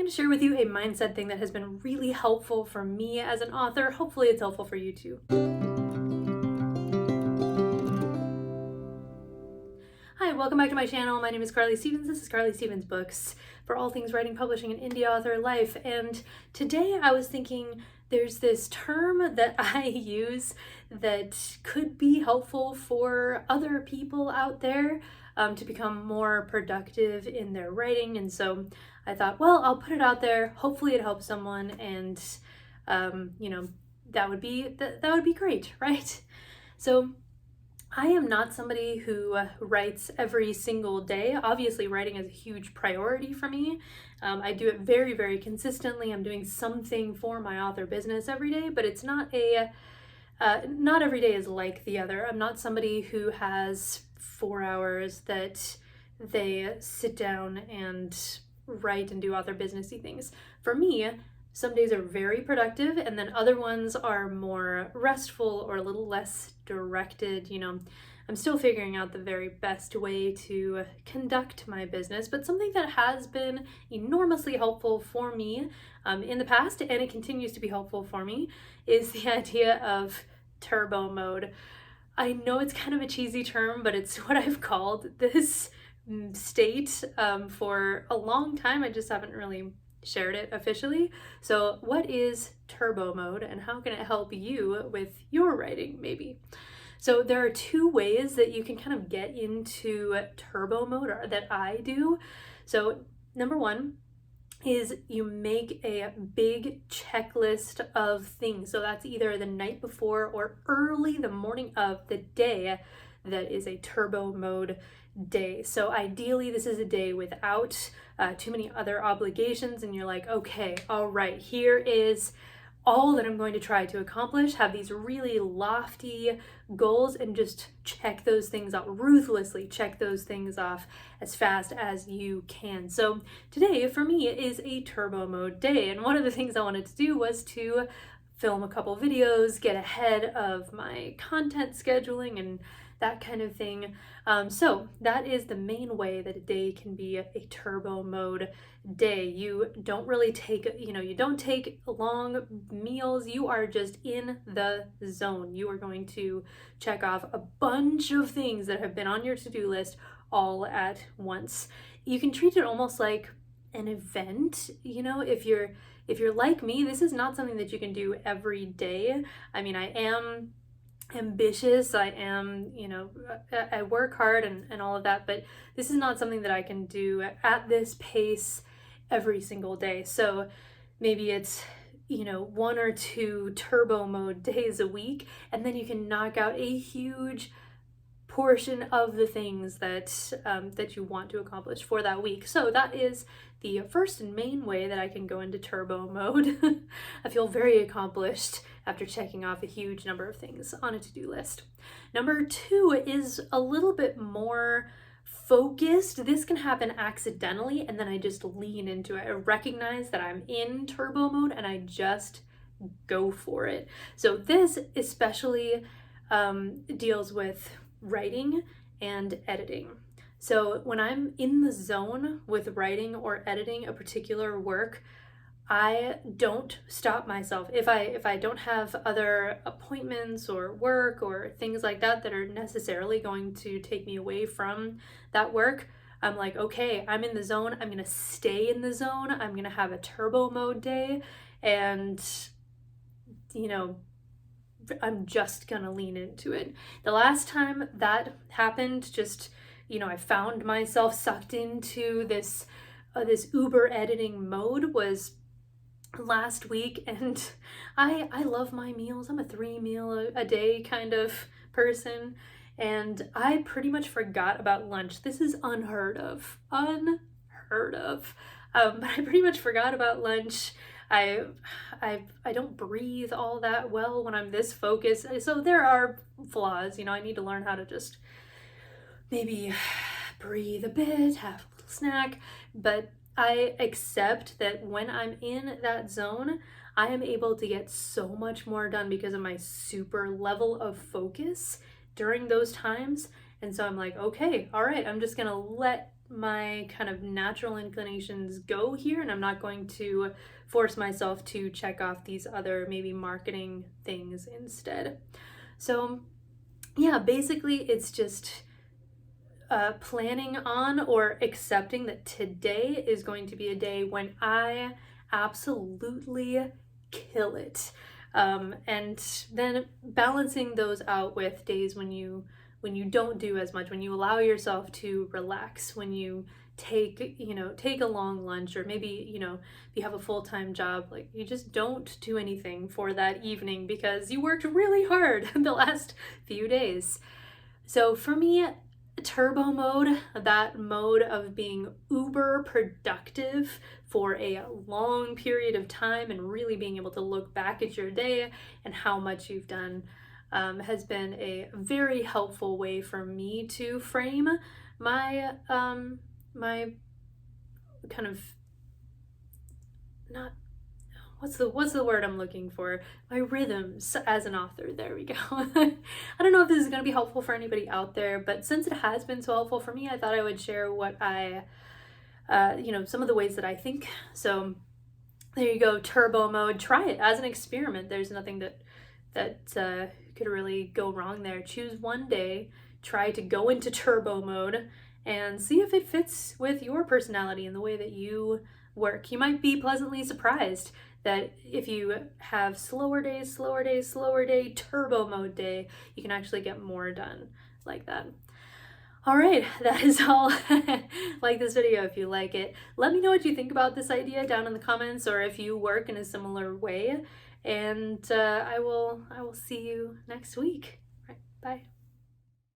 going to share with you a mindset thing that has been really helpful for me as an author. Hopefully it's helpful for you too. Hi, welcome back to my channel. My name is Carly Stevens. This is Carly Stevens Books for all things writing, publishing, and indie author life. And today I was thinking there's this term that I use that could be helpful for other people out there to become more productive in their writing. And so I thought, well, I'll put it out there. Hopefully it helps someone, and that would be great, right? So I am not somebody who writes every single day. Obviously, writing is a huge priority for me. I do it very, very consistently. I'm doing something for my author business every day, but it's not not every day is like the other. I'm not somebody who has 4 hours that they sit down and write and do author businessy things. For me, some days are very productive, and then other ones are more restful or a little less directed. I'm still figuring out the very best way to conduct my business, but something that has been enormously helpful for me in the past, and it continues to be helpful for me, is the idea of turbo mode. I know it's kind of a cheesy term, but it's what I've called this state for a long time. I just haven't really shared it officially. So what is turbo mode, and how can it help you with your writing maybe? So there are two ways that you can kind of get into turbo mode, or that I do. So number one is you make a big checklist of things. So that's either the night before or early the morning of the day that is a turbo mode day. So ideally this is a day without too many other obligations, and you're like, okay, all right, here is all that I'm going to try to accomplish. Have these really lofty goals and just check those things off, ruthlessly check those things off as fast as you can. So today for me is a turbo mode day, and one of the things I wanted to do was to film a couple videos, get ahead of my content scheduling and that kind of thing. So that is the main way that a day can be a turbo mode day. You don't really take, you don't take long meals. You are just in the zone. You are going to check off a bunch of things that have been on your to-do list all at once. You can treat it almost like an event. If you're like me, this is not something that you can do every day. I mean, I am ambitious, I am, I work hard and all of that, but this is not something that I can do at this pace every single day. So maybe it's, 1 or 2 turbo mode days a week, and then you can knock out a huge portion of the things that you want to accomplish for that week. So that is the first and main way that I can go into turbo mode. I feel very accomplished after checking off a huge number of things on a to-do list. Number 2 is a little bit more focused. This can happen accidentally, and then I just lean into it. I recognize that I'm in turbo mode and I just go for it. So this especially deals with writing and editing. So when I'm in the zone with writing or editing a particular work, I don't stop myself. If I don't have other appointments or work or things like that that are necessarily going to take me away from that work, I'm like, okay, I'm in the zone. I'm gonna stay in the zone. I'm gonna have a turbo mode day, and I'm just gonna lean into it. The last time that happened, I found myself sucked into this Uber editing mode was last week, and I love my meals. I'm a 3 meal a day kind of person, and I pretty much forgot about lunch. This is unheard of. But I pretty much forgot about lunch. I don't breathe all that well when I'm this focused. So there are flaws, I need to learn how to just maybe breathe a bit, have a little snack, but I accept that when I'm in that zone, I am able to get so much more done because of my super level of focus during those times. And so I'm like, okay, all right, I'm just gonna let my kind of natural inclinations go here, and I'm not going to force myself to check off these other maybe marketing things instead. So yeah, basically it's just planning on or accepting that today is going to be a day when I absolutely kill it. And then balancing those out with days when you don't do as much, when you allow yourself to relax, when you take a long lunch, or maybe if you have a full-time job, like you just don't do anything for that evening because you worked really hard the last few days. So for me, turbo mode, that mode of being uber productive for a long period of time and really being able to look back at your day and how much you've done, has been a very helpful way for me to frame my my kind of, not, what's the word I'm looking for? My rhythms as an author. There we go. I don't know if this is going to be helpful for anybody out there, but since it has been so helpful for me, I thought I would share what I, some of the ways that I think. So there you go, turbo mode. Try it as an experiment. There's nothing that could really go wrong there. Choose one day, try to go into turbo mode, and see if it fits with your personality and the way that you work. You might be pleasantly surprised that if you have slower day, turbo mode day, you can actually get more done like that. All right, that is all. Like this video if you like it. Let me know what you think about this idea down in the comments, or if you work in a similar way. And I will see you next week. All right, bye.